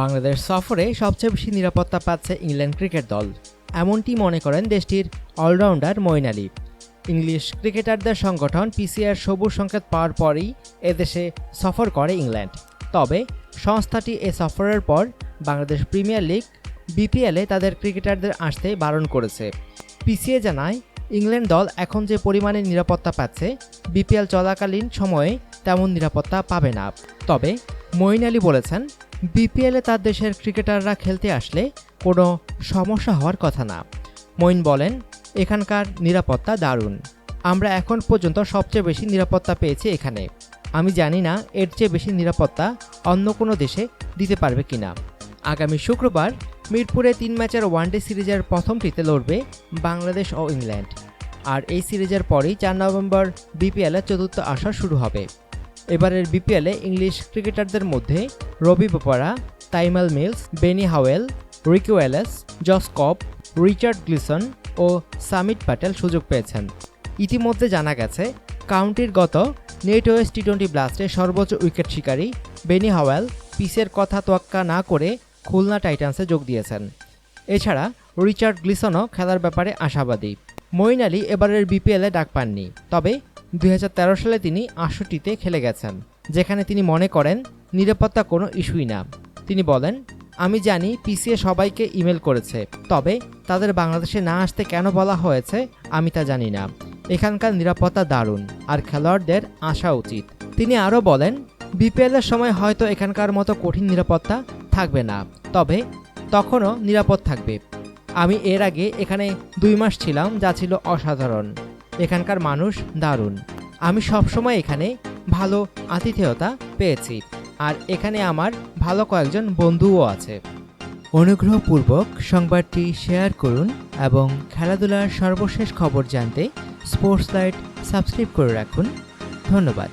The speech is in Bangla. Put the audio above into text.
বাংলাদেশ সফরে সবচেয়ে বেশি নিরাপত্তা পাচ্ছে ইংল্যান্ড ক্রিকেট দল, এমনটি মনে করেন দেশটির অলরাউন্ডার মঈন আলী। ইংলিশ ক্রিকেটারদের সংগঠন পিসিআর সবুজ সংকেত পাওয়ার পরই এদেশে সফর করে ইংল্যান্ড। তবে সংস্থাটি এ সফরের পর বাংলাদেশ প্রিমিয়ার লিগ বিপিএলে তাদের ক্রিকেটারদের আসতে বারণ করেছে। পিসিএ জানায়, ইংল্যান্ড দল এখন যে পরিমাণে নিরাপত্তা পাচ্ছে বিপিএল চলাকালীন সময়ে তেমন নিরাপত্তা পাবে না। তবে মঈন আলী বলেছেন, বিপিএলে তার দেশের ক্রিকেটাররা খেলতে আসলে কোনো সমস্যা হওয়ার কথা না। মঈন বলেন, এখানকার নিরাপত্তা দারুণ। আমরা এখন পর্যন্ত সবচেয়ে বেশি নিরাপত্তা পেয়েছি এখানে। আমি জানি না এর চেয়ে বেশি নিরাপত্তা অন্য কোনো দেশে দিতে পারবে কিনা। আগামী শুক্রবার মিরপুরে 3 ম্যাচের ওয়ানডে সিরিজের প্রথমটিতে লড়বে বাংলাদেশ ও ইংল্যান্ড। আর এই সিরিজের পরই 4 নভেম্বর বিপিএলের চতুর্থ আসর শুরু হবে। এবারের বিপিএলে ইংলিশ ক্রিকেটারদের মধ্যে রবি বোপারা, তাইমাল মিলস, বেনি হাওয়েল, রিকি ওয়েলেস, জস কপ, রিচার্ড গ্লিসন ও সামিট প্যাটেল সুযোগ পেয়েছেন। ইতিমধ্যে জানা গেছে, কাউন্টির গত নেটওয়েস্ট টি-20 ব্লাস্টে সর্বোচ্চ উইকেট শিকারী বেনি হাওয়েল পিসের কথা তোয়াক্কা না করে খুলনা টাইটান্সে যোগ দিয়েছেন। এছাড়া রিচার্ড গ্লিসনও খেলার ব্যাপারে আশাবাদী। মঈন আলী এবারের বিপিএলে ডাক পাননি, তবে 2013 সালে তিনি 68তে খেলে গেছেন, যেখানে তিনি মনে করেন নিরাপত্তা কোনো ইস্যুই না। তিনি বলেন, আমি জানি পিসিএ সবাইকে ইমেল করেছে, তবে তাদের বাংলাদেশে না আসতে কেন বলা হয়েছে আমি তা জানি না। এখানকার নিরাপত্তা দারুণ, আর খেলোয়াড়দের আসা উচিত। তিনি আরও বলেন, বিপিএলের সময় হয়তো এখানকার মতো কঠিন নিরাপত্তা থাকবে না, তবে তখনও নিরাপদ থাকবে। আমি এর আগে এখানে 2 মাস ছিলাম, যা ছিল অসাধারণ। এখানকার মানুষ দারুণ। আমি সবসময় এখানে ভালো আতিথেয়তা পেয়েছি, আর এখানে আমার ভালো কয়েকজন বন্ধুও আছে। অনুগ্রহপূর্বক সংবাদটি শেয়ার করুন এবং খেলাধুলার সর্বশেষ খবর জানতে স্পোর্টস লাইট সাবস্ক্রাইব করে রাখুন। ধন্যবাদ।